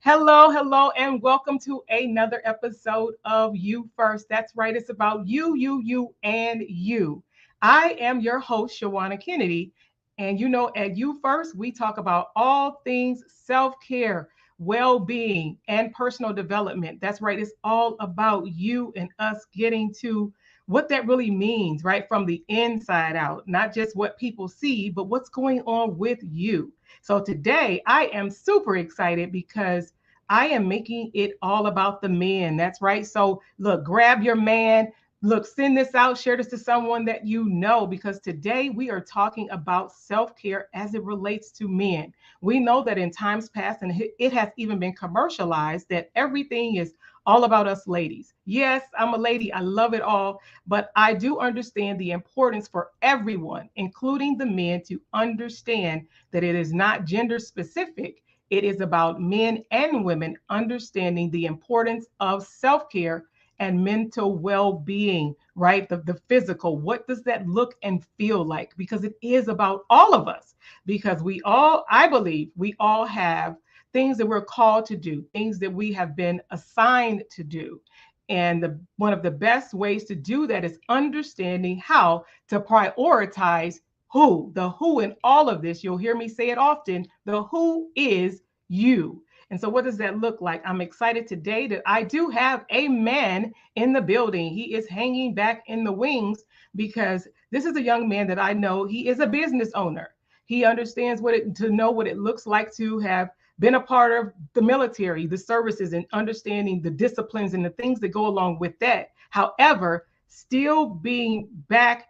Hello, and welcome to another episode of You First. That's right, it's about you, and you. I am your host, Shawanna Kennedy. And at You First, we talk about all things self care, well being, and personal development. That's right, it's all about you and us getting to what that really means, right? From the inside out, not just what people see, but what's going on with you. So today, I am super excited because I am making it all about the men. That's right. So, look, grab your man. Look, send this out, share this to someone that you know, because today we are talking about self care as it relates to men. We know that in times past, and it has even been commercialized, that everything is all about us ladies. Yes, I'm a lady. I love it all. But I do understand the importance for everyone, including the men, to understand that it is not gender specific. It is about men and women understanding the importance of self care and mental well being, right? The physical. What does that look and feel like? Because it is about all of us. Because I believe, we all have things that we're called to do, things that we have been assigned to do. And one of the best ways to do that is understanding how to prioritize the who in all of this. You'll hear me say it often. The who is you. And so, what does that look like? I'm excited today that I do have a man in the building. He is hanging back in the wings because this is a young man that I know. He is a business owner. He understands to know what it looks like to have been a part of the military, the services, and understanding the disciplines and the things that go along with that. However, still being back,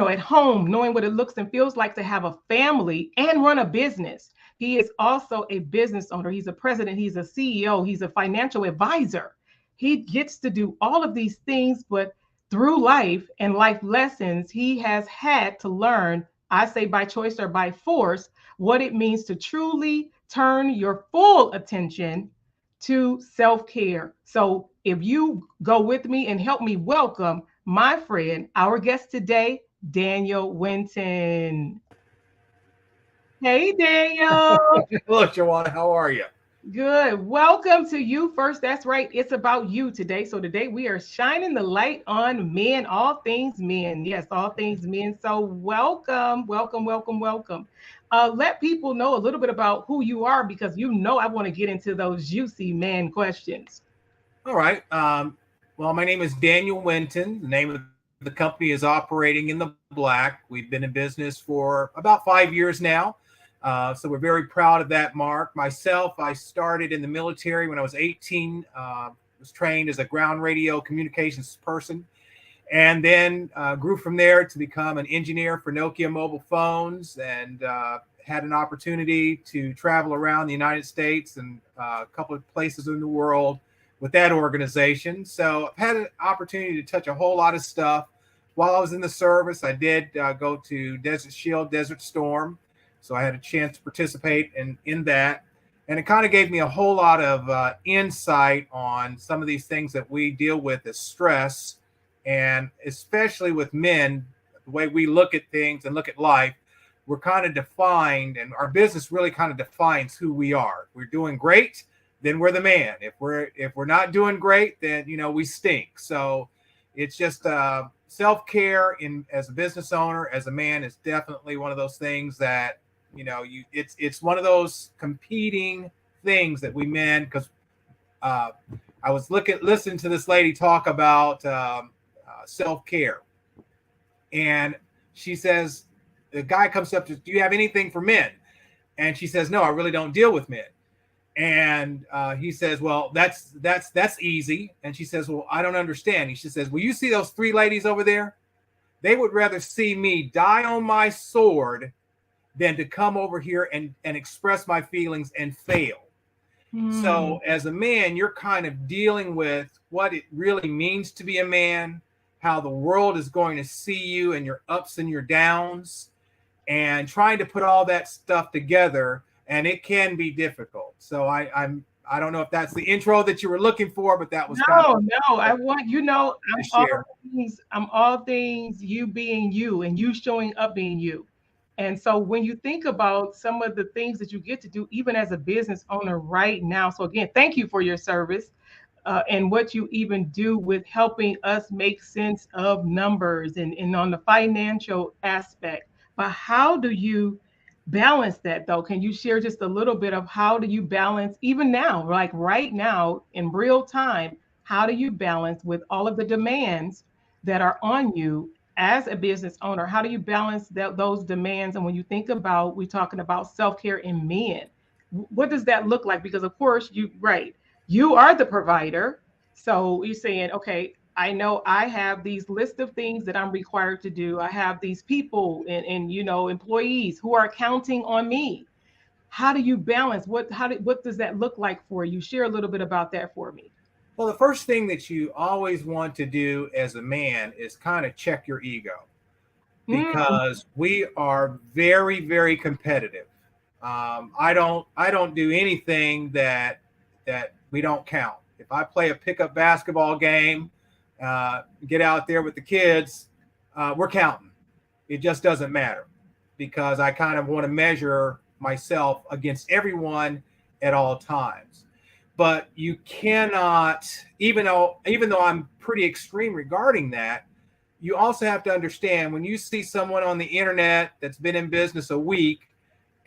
at home, knowing what it looks and feels like to have a family and run a business. He is also a business owner. He's a president. He's a CEO. He's a financial advisor. He gets to do all of these things, but through life and life lessons, he has had to learn, I say by choice or by force, what it means to truly turn your full attention to self-care. So if you go with me and help me welcome my friend, our guest today, Daniel Winton. Hey, Daniel. Hello, Shawanna. How are you? Good. Welcome to You First. That's right. It's about you today. So today we are shining the light on men, all things men. Yes, all things men. So welcome. Let people know a little bit about who you are, because I want to get into those juicy man questions. All right. Well, my name is Daniel Winton. The name of the company is Operating in the Black. We've been in business for about 5 years now. So we're very proud of that mark. Myself, I started in the military when I was 18, was trained as a ground radio communications person, and then grew from there to become an engineer for Nokia mobile phones, and had an opportunity to travel around the United States and a couple of places in the world with that organization. So I've had an opportunity to touch a whole lot of stuff. While I was in the service, I did go to Desert Shield, Desert Storm. So I had a chance to participate in that. And it kind of gave me a whole lot of insight on some of these things that we deal with as stress. And especially with men, the way we look at things and look at life, we're kind of defined, and our business really kind of defines who we are. If we're doing great, then we're the man. If we're not doing great, then we stink. So it's just self-care as a business owner, as a man, is definitely one of those things that it's one of those competing things that we men, because I was listening to this lady talk about self-care, and she says, the guy comes up to, do you have anything for men? And she says, no, I really don't deal with men. And he says, well, that's easy. And she says, well, I don't understand. And she says, well, you see those 3 ladies over there? They would rather see me die on my sword than to come over here and express my feelings and fail. So as a man, you're kind of dealing with what it really means to be a man, how the world is going to see you and your ups and your downs, and trying to put all that stuff together. And it can be difficult. So I'm I don't know if that's the intro that you were looking for, but that was kind of No, no, I want to I'm share. all things you being you and you showing up being you. And so when you think about some of the things that you get to do, even as a business owner right now, so again, thank you for your service and what you even do with helping us make sense of numbers and on the financial aspect. But how do you balance that though? Can you share just a little bit of how do you balance even now, like right now in real time? How do you balance with all of the demands that are on you as a business owner? How do you balance those demands? And when you think about, we're talking about self care in men, what does that look like? Because of course, right, you are the provider. So you're saying, okay, I know I have these list of things that I'm required to do. I have these people and employees who are counting on me. How do you balance? What does that look like for you? Share a little bit about that for me. Well, the first thing that you always want to do as a man is kind of check your ego, Mm, because we are very, very competitive. I don't do anything that we don't count. If I play a pickup basketball game, get out there with the kids, we're counting. It just doesn't matter, because I kind of want to measure myself against everyone at all times. But you cannot, even though I'm pretty extreme regarding that, you also have to understand when you see someone on the internet that's been in business a week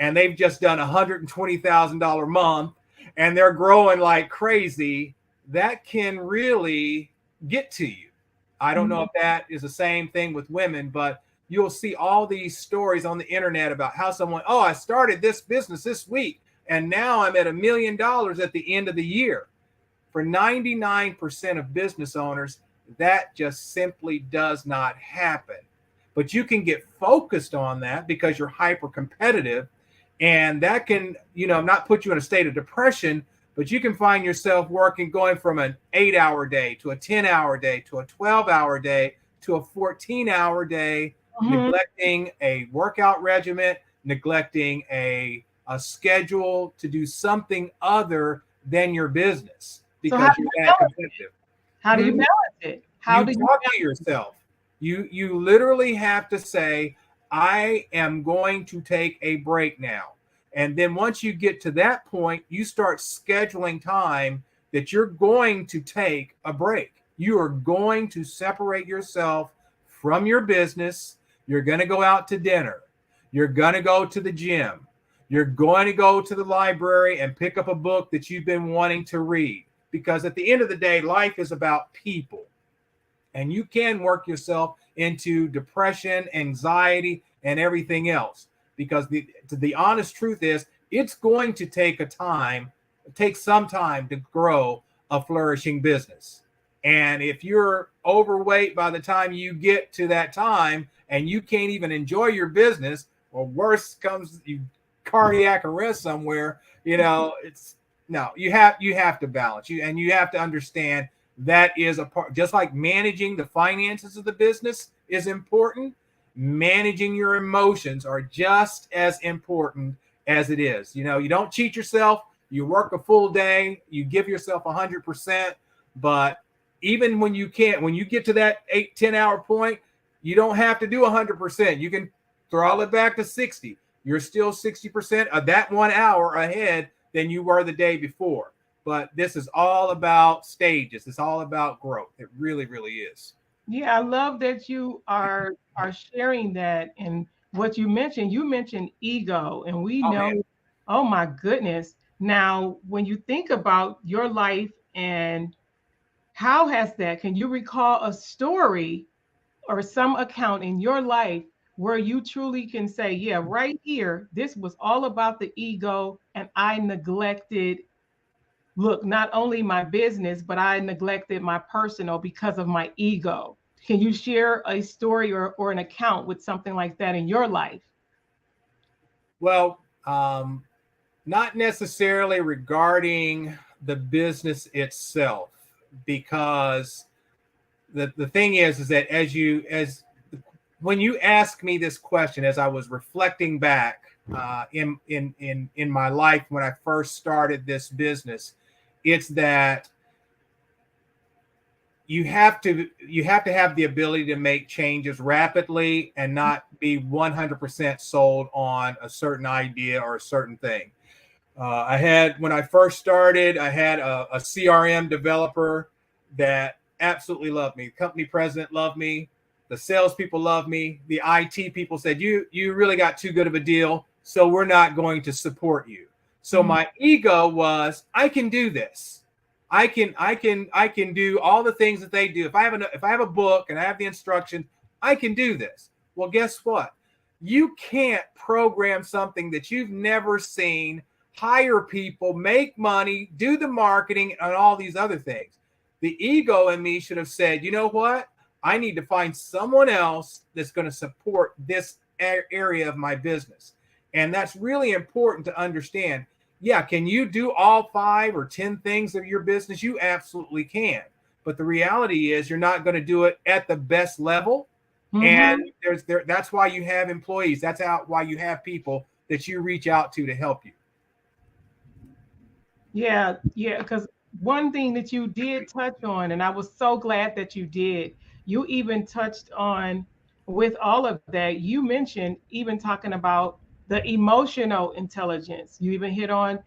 and they've just done $120,000 month and they're growing like crazy, that can really get to you. I don't know mm, if that is the same thing with women, but you'll see all these stories on the internet about how someone, oh, I started this business this week and now I'm at $1 million at the end of the year. For 99% of business owners, that just simply does not happen. But you can get focused on that because you're hyper competitive, and that can, not put you in a state of depression, but you can find yourself working, going from an 8-hour day to a 10-hour day to a 12-hour day to a 14-hour day, mhm. neglecting a workout regimen, neglecting a schedule to do something other than your business So how because do you're you that balance? competitive. How do you Hmm? balance it? How You do you talk to balance it? yourself. You literally have to say, I am going to take a break now. And then once you get to that point, you start scheduling time that you're going to take a break. You are going to separate yourself from your business. You're going to go out to dinner. You're going to go to the gym. You're going to go to the library and pick up a book that you've been wanting to read. Because at the end of the day, life is about people, and you can work yourself into depression, anxiety, and everything else. Because the honest truth is, it's going to take some time to grow a flourishing business. And if you're overweight by the time you get to that time and you can't even enjoy your business, or worse comes, you cardiac arrest somewhere, it's no, you have to balance, you have to understand that is a part. Just like managing the finances of the business is important, managing your emotions are just as important as it is. You don't cheat yourself. You work a full day, you give yourself 100%. But even when you can't, when you get to that 8-10 hour point, you don't have to do 100%. You can throttle it back to 60. You're still 60% of that 1 hour ahead than you were the day before. But this is all about stages. It's all about growth. It really, really is. Yeah, I love that you are sharing that. And what you mentioned ego, and we Oh man. know, oh my goodness. Now, when you think about your life and how has that, can you recall a story or some account in your life where you truly can say, yeah, right here, this was all about the ego, and I neglected, look, not only my business, but I neglected my personal because of my ego. Can you share a story or an account with something like that in your life? Well, not necessarily regarding the business itself, because the thing is that as when you ask me this question, as I was reflecting back in my life when I first started this business, It's that you have to have the ability to make changes rapidly and not be 100% sold on a certain idea or a certain thing. I had, when I first started, I had a CRM developer that absolutely loved me. The company president loved me. The salespeople loved me. The IT people said, you really got too good of a deal, so we're not going to support you. So Mhm. my ego was, I can do this. I can do all the things that they do. If I have a book and I have the instructions, I can do this. Well, guess what? You can't program something that you've never seen, hire people, make money, do the marketing, and all these other things. The ego in me should have said, you know what? I need to find someone else that's going to support this area of my business. And that's really important to understand. Yeah, can you do all 5 or 10 things of your business? You absolutely can. But the reality is you're not going to do it at the best level. And Mhm. that's why you have employees. Why you have people that you reach out to help you. Yeah, yeah, because one thing that you did touch on, and I was so glad that you did, you even touched on with all of that, you mentioned even talking about the emotional intelligence. You even hit on,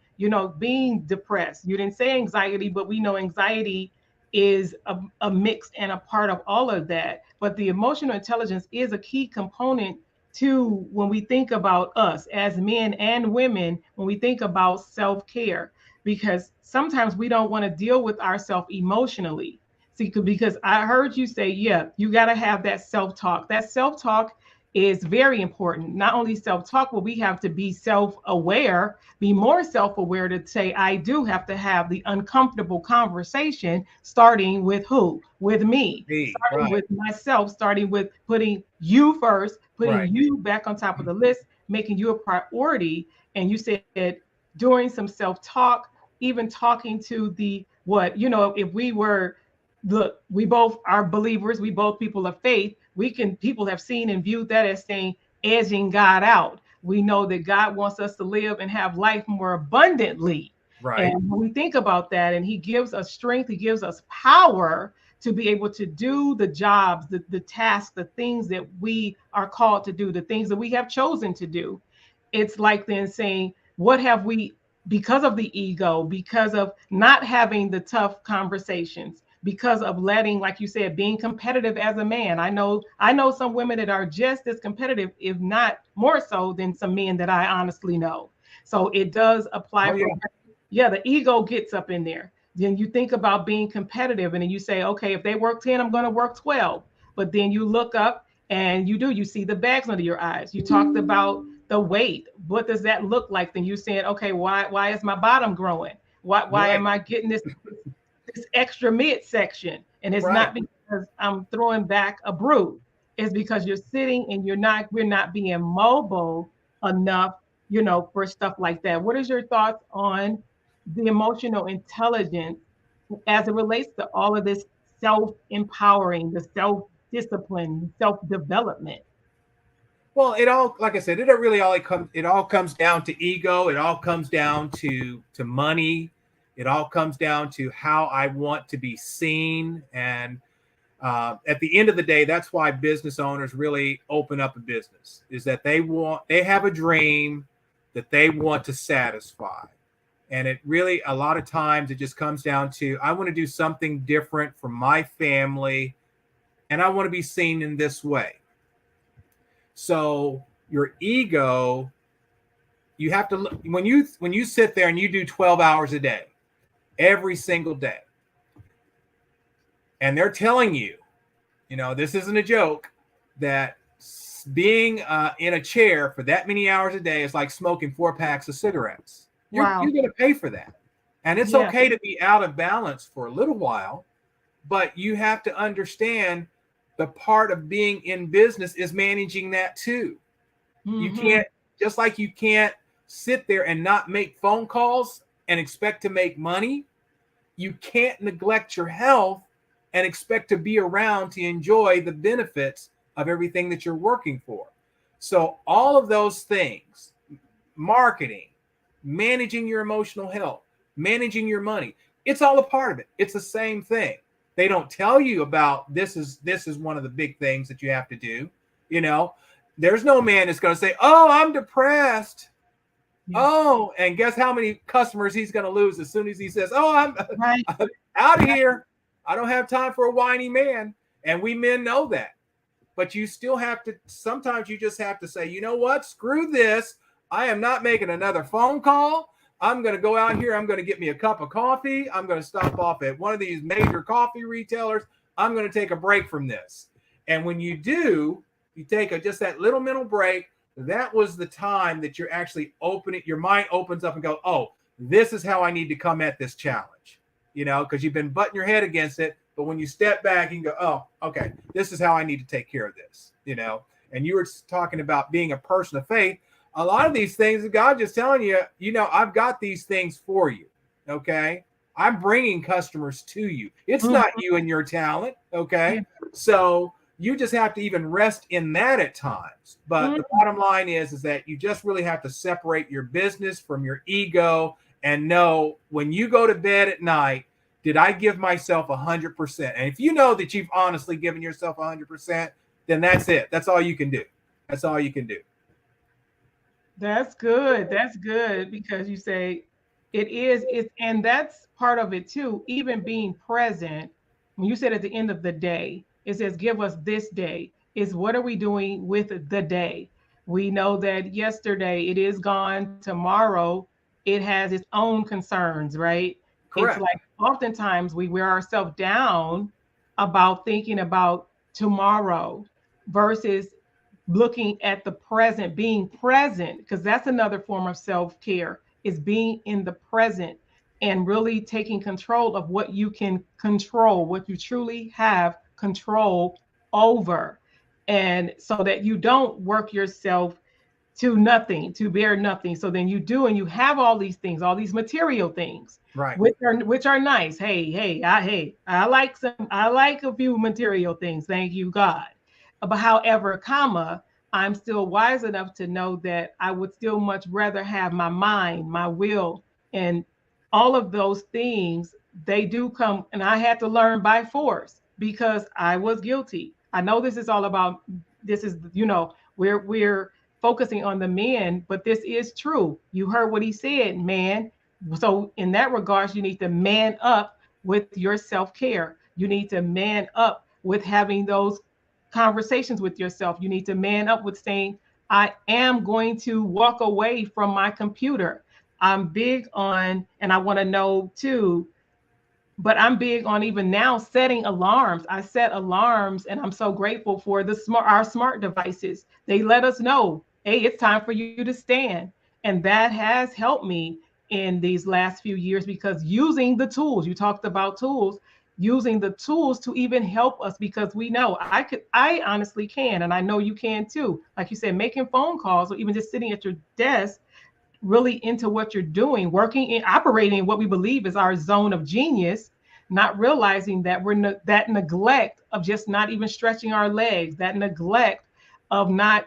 being depressed. You didn't say anxiety, but we know anxiety is a mix and a part of all of that. But the emotional intelligence is a key component to when we think about us as men and women, when we think about self care, because sometimes we don't want to deal with ourselves emotionally. See, because I heard you say, yeah, you got to have that self talk. That self talk is very important. Not only self talk, but we have to be self aware, be more self aware to say, I do have to have the uncomfortable conversation, starting with who? With me, Me, starting right, with myself, starting with putting you first, putting right. you back on top of the list, making you a priority. And you said, doing some self talk, even talking to the what, if we were, look, we both are believers, we both people of faith, people have seen and viewed that as saying edging God out. We know that God wants us to live and have life more abundantly. And Right. when we think about that, and He gives us strength, He gives us power to be able to do the jobs, the tasks, the things that we are called to do, the things that we have chosen to do. It's like then saying, what have we, because of the ego, because of not having the tough conversations, because of letting, like you said, being competitive as a man. I know some women that are just as competitive, if not more so than some men that I honestly know. So it does Oh apply for, yeah. yeah, the ego gets up in there. Then you think about being competitive, and then you say, okay, if they work 10, I'm going to work 12. But then you look up and you see the bags under your eyes. You talked about the weight. What does that look like? Then you saying, okay, why is my bottom growing? Why Right. am I getting this extra midsection? And it's Right. not because I'm throwing back a brood. It's because you're sitting and we're not being mobile enough, for stuff like that. What is your thoughts on the emotional intelligence as it relates to all of this self-empowering, the self-discipline, self-development? Well, it all, like I said, it all comes down to ego. It all comes down to money. It all comes down to how I want to be seen. And at the end of the day, that's why business owners really open up a business, is that they have a dream that they want to satisfy. And it really, a lot of times, it just comes down to, I want to do something different for my family, and I want to be seen in this way. So your ego, you have to look, when you sit there and you do 12 hours a day, every single day, and they're telling you, this isn't a joke, that being in a chair for that many hours a day is like smoking 4 packs of cigarettes. You're Wow. going to pay for that. And it's Yeah. okay to be out of balance for a little while, but you have to understand the part of being in business is managing that too. You Hmm. can't, just like you can't sit there and not make phone calls and expect to make money, you can't neglect your health and expect to be around to enjoy the benefits of everything that you're working for. So, all of those things, marketing, managing your emotional health, managing your money, It's all a part of it. It's the same thing. They don't tell you about this is one of the big things that you have to do. You know, there's no man that's going to say, "Oh, I'm depressed." Yeah. Oh, and guess how many customers he's going to lose as soon as he says, "Oh, Right. I'm out of here. I don't have time for a whiny man." And we men know that. But you still have to, sometimes you just have to say, "You know what? Screw this. I am not making another phone call. I'm going to go out here. I'm going to get me a cup of coffee. I'm going to stop off at one of these major coffee retailers. I'm going to take a break from this." And when you do, you take just that little mental break. That was the time that you're actually opening, your mind opens up and go, "Oh, this is how I need to come at this challenge." You know, because you've been butting your head against it. But when you step back, you can go, "Oh, okay, this is how I need to take care of this." You know, and you were talking about being a person of faith. A lot of these things, God just telling you, you know, I've got these things for you. Okay. I'm bringing customers to you. It's Mhm. not you and your talent. Yeah. Okay. So you just have to even rest in that at times. But Mhm. the bottom line is that you just really have to separate your business from your ego and know when you go to bed at night, did I give myself 100%? And if you know that you've honestly given yourself 100%, then that's it. That's all you can do. That's all you can do. That's good. That's good because you say it's and that's part of it too. Even being present, when you said at the end of the day, it says, "Give us this day." Is what are we doing with the day? We know that yesterday it is gone. Tomorrow it has its own concerns, right? It's Correct. like oftentimes we wear ourselves down about thinking about tomorrow versus looking at the present, being present, because that's another form of self-care, is being in the present and really taking control of what you can control, what you truly have control over. And so that you don't work yourself to nothing, to bear nothing. So then you do, and you have all these things, all these material things, Right. which are nice. I like a few material things. Thank you, God. But however, comma, I'm still wise enough to know that I would still much rather have my mind, my will, and all of those things. They do come, and I had to learn by force because I was guilty. I know this is all about. This is, we're focusing on the men, but this is true. You heard what he said, man. So in that regards, you need to man up with your self-care. You need to man up with having those conversations with yourself. You need to man up with saying, "I am going to walk away from my computer." I'm big on, and I want to know too, but I'm big on even now setting alarms. I set alarms, and I'm so grateful for our smart devices. They let us know, "Hey, it's time for you to stand." And that has helped me in these last few years because using the tools, you talked about tools, using the tools to even help us, because we know I honestly can, and I know you can too. Like you said, making phone calls or even just sitting at your desk really into what you're doing, working in operating in what we believe is our zone of genius, not realizing that that neglect of just not even stretching our legs, that neglect of not,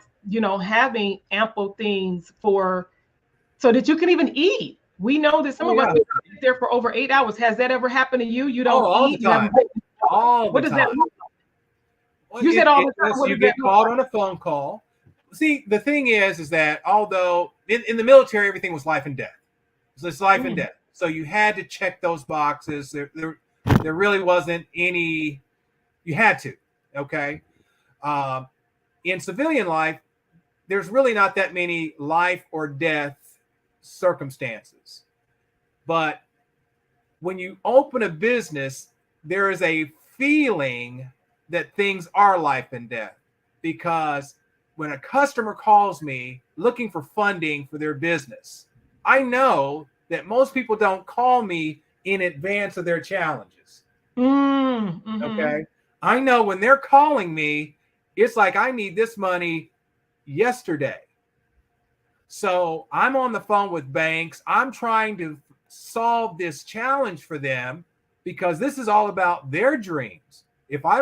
having ample things for so that you can even eat. We know that some Oh of us yeah. sit there for over 8 hours. Has that ever happened to you? You Oh, don't all the eat. You haven't. time. All the What does that time. look like? Well, You said all the time. unless What you does that get look called like? on a phone call. See, the thing is that although in the military everything was life and death, so it's life and Mm, death. So you had to check those boxes. There really wasn't any. You had to. Okay. Um, in civilian life, there's really not that many life or death circumstances. But when you open a business, there is a feeling that things are life and death because when a customer calls me looking for funding for their business, I know that most people don't call me in advance of their challenges. mm-hmm. Okay. I know when they're calling me, it's like I need this money yesterday. So I'm on the phone with banks. I'm trying to solve this challenge for them because this is all about their dreams. If I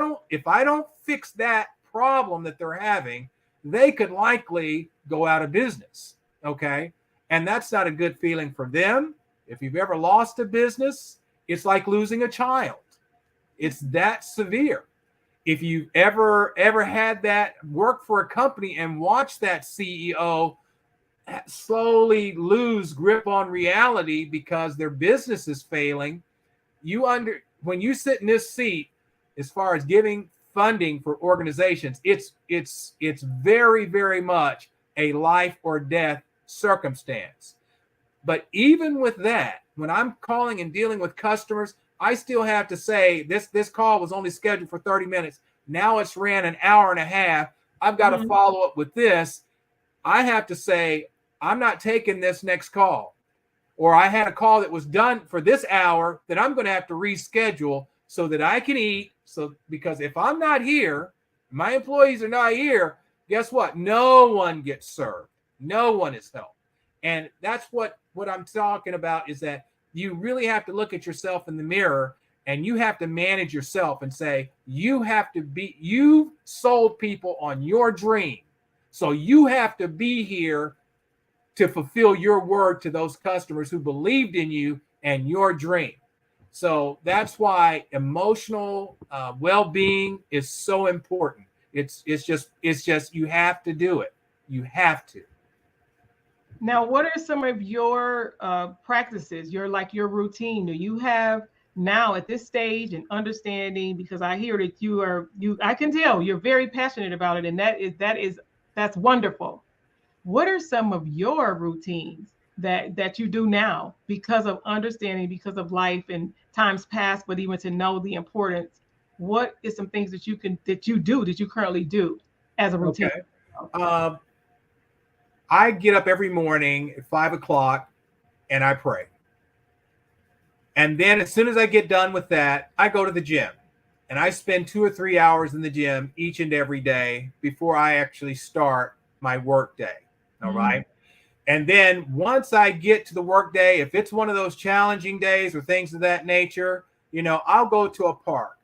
don't fix that problem that they're having, they could likely go out of business. Okay? And that's not a good feeling for them. If you've ever lost a business, It's like losing a child. It's that severe. If you've ever had that, work for a company and watch that CEO slowly lose grip on reality because their business is failing, when you sit in this seat, as far as giving funding for organizations, it's very, very much a life or death circumstance. But even with that, when I'm calling and dealing with customers, I still have to say this call was only scheduled for 30 minutes. Now it's ran an hour and a half. I've got to follow up with this. I have to say, I'm not taking this next call. Or I had a call that was done for this hour that I'm going to have to reschedule so that I can eat. So, because if I'm not here, my employees are not here, guess what? No one gets served. No one is helped. And that's what I'm talking about, is that you really have to look at yourself in the mirror and you have to manage yourself and say, you sold people on your dream. So you have to be here to fulfill your word to those customers who believed in you and your dream. So that's why emotional well-being is so important. It's just you have to do it. You have to. Now, what are some of your practices, your routine? Do you have now at this stage and understanding? Because I hear that I can tell you're very passionate about it, and that's wonderful. What are some of your routines that you do now because of understanding, because of life and times past, but even to know the importance? What is some things that you currently do as a routine? Okay. I get up every morning at 5 o'clock and I pray. And then as soon as I get done with that, I go to the gym and I spend 2 or 3 hours in the gym each and every day before I actually start my work day. All right. And then once I get to the work day, if it's one of those challenging days or things of that nature, I'll go to a park.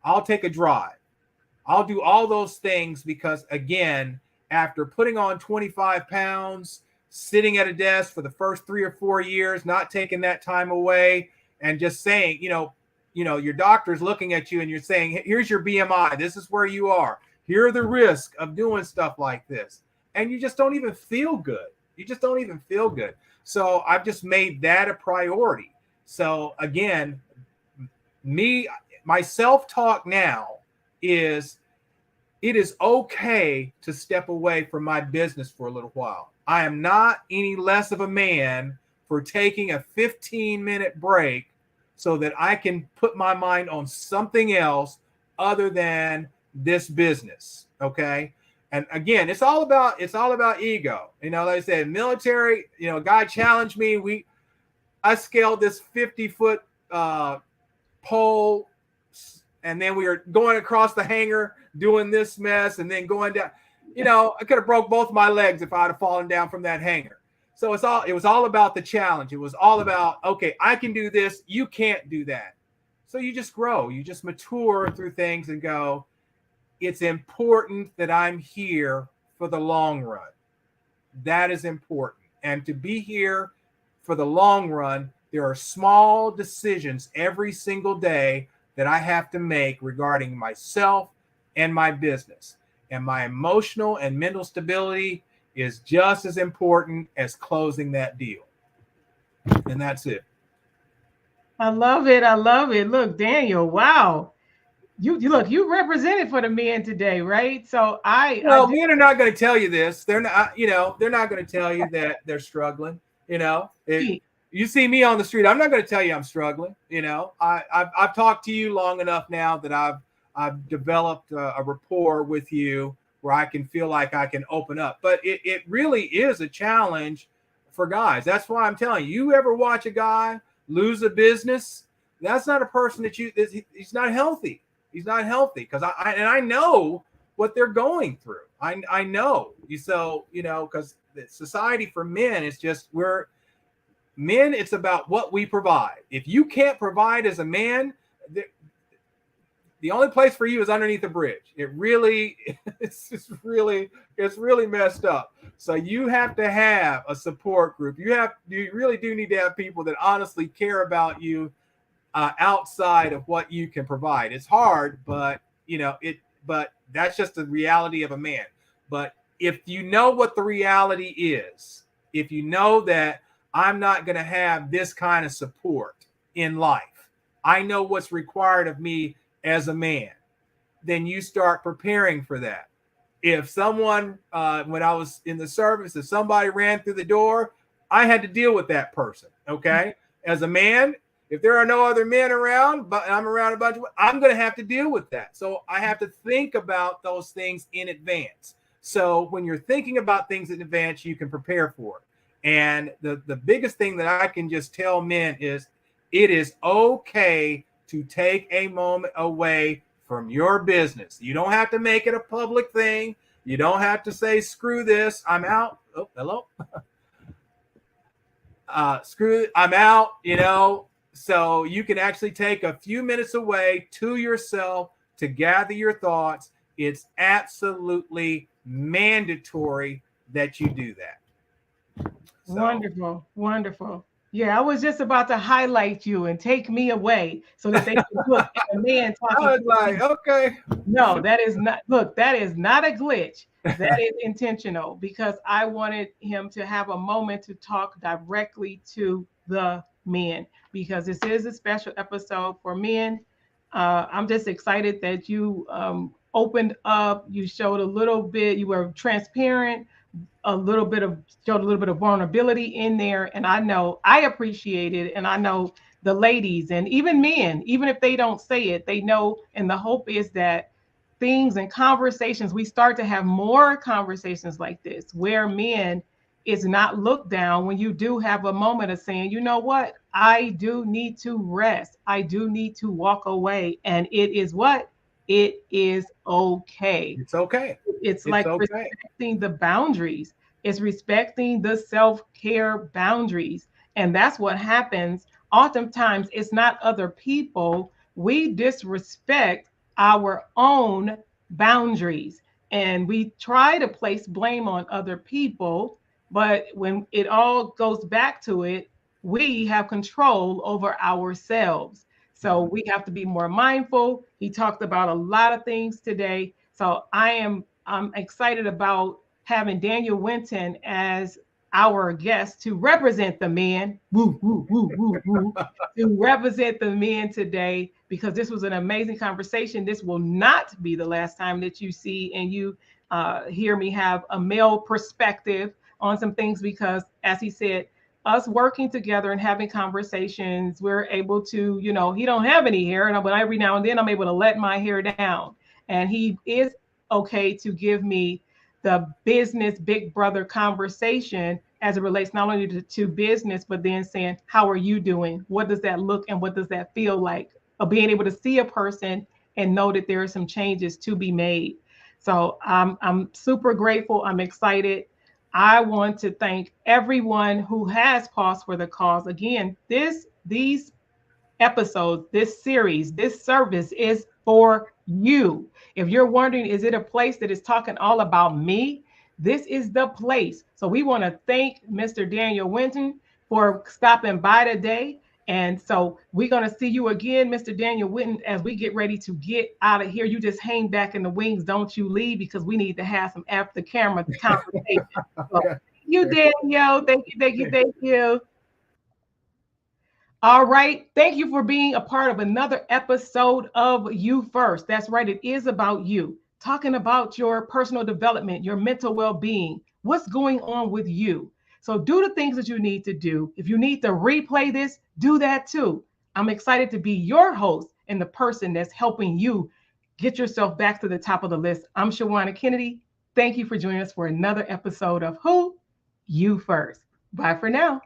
I'll take a drive. I'll do all those things because, again, after putting on 25 pounds, sitting at a desk for the first 3 or 4 years, not taking that time away and just saying, your doctor's looking at you and you're saying, here's your BMI. This is where you are. Here are the risks of doing stuff like this. And you just don't even feel good. You just don't even feel good. So I've just made that a priority. So again, my self-talk now is, it is okay to step away from my business for a little while. I am not any less of a man for taking a 15-minute break so that I can put my mind on something else other than this business. Okay. And again, it's all about ego. Like I said, military, a guy challenged me. I scaled this 50-foot pole, and then we were going across the hangar doing this mess and then going down. I could have broke both my legs if I'd have fallen down from that hangar. So it was all about the challenge. It was all about, okay, I can do this. You can't do that. So you just grow, you just mature through things and go, it's important that I'm here for the long run. That is important. And to be here for the long run, there are small decisions every single day that I have to make regarding myself and my business. And my emotional and mental stability is just as important as closing that deal. And that's it. I love it. I love it. Look, Daniel, wow. You represented for the men today, right? So men are not going to tell you this. They're not, they're not going to tell you that they're struggling. You see me on the street, I'm not going to tell you I'm struggling. I've talked to you long enough now that I've developed a rapport with you where I can feel like I can open up. But it really is a challenge for guys. That's why I'm telling you, ever watch a guy lose a business, that's not a person that he's not healthy. He's not healthy because I know what they're going through. I know. Because the society for men is just, men, it's about what we provide. If you can't provide as a man, the only place for you is underneath the bridge. It's really messed up. So you have to have a support group. You really do need to have people that honestly care about you outside of what you can provide. It's hard, but but that's just the reality of a man. But if you know what the reality is, if you know that I'm not going to have this kind of support in life, I know what's required of me as a man, then you start preparing for that. If someone, when I was in the service, if somebody ran through the door, I had to deal with that person. Okay. As a man, if there are no other men around, but I'm around a bunch of, I'm going to have to deal with that. So I have to think about those things in advance. So when you're thinking about things in advance, you can prepare for it. And the biggest thing that I can just tell men is it is okay to take a moment away from your business. You don't have to make it a public thing. You don't have to say, screw this, I'm out. Oh, hello. I'm out, So you can actually take a few minutes away to yourself to gather your thoughts. It's absolutely mandatory that you do that. So. Wonderful. Wonderful. Yeah, I was just about to highlight you and take me away so that they can look at a man talking. I was like, okay. No, that is not, look, that is not a glitch. That is intentional because I wanted him to have a moment to talk directly to the men because this is a special episode for men. I'm just excited that you opened up, you showed a little bit, you were transparent, showed a little bit of vulnerability in there. And I know I appreciate it. And I know the ladies and even men, even if they don't say it, they know. And the hope is that things and conversations, we start to have more conversations like this where men is not looked down when you do have a moment of saying, you know what, I do need to rest. I do need to walk away. And it is what? It is okay. It's okay. It's like okay. Respecting the boundaries. It's respecting the self-care boundaries. And that's what happens. Oftentimes, it's not other people. We disrespect our own boundaries. And we try to place blame on other people. But when it all goes back to it, we have control over ourselves. So we have to be more mindful. He talked about a lot of things today. So I'm excited about having Daniel Winton as our guest to represent the men, to represent the men today, because this was an amazing conversation. This will not be the last time that you see and you hear me have a male perspective on some things, because as he said, us working together and having conversations, we're able to, he don't have any hair, but every now and then I'm able to let my hair down. And he is okay to give me the business big brother conversation as it relates not only to business, but then saying, how are you doing? What does that look and what does that feel like? Of being able to see a person and know that there are some changes to be made. So I'm super grateful. I'm excited. I want to thank everyone who has paused for the cause. Again, these episodes, this series, this service is for you. If you're wondering, is it a place that is talking all about me? This is the place. So we want to thank Mr. Daniel Winton for stopping by today. And so we're going to see you again, Mr. Daniel Winton, as we get ready to get out of here. You just hang back in the wings. Don't you leave, because we need to have some after camera conversation. So, thank you, Daniel. Thank you. All right. Thank you for being a part of another episode of You First. That's right. It is about you, talking about your personal development, your mental well-being, what's going on with you. So do the things that you need to do. If you need to replay this, do that too. I'm excited to be your host and the person that's helping you get yourself back to the top of the list. I'm Shawanna Kennedy. Thank you for joining us for another episode of Who? You First. Bye for now.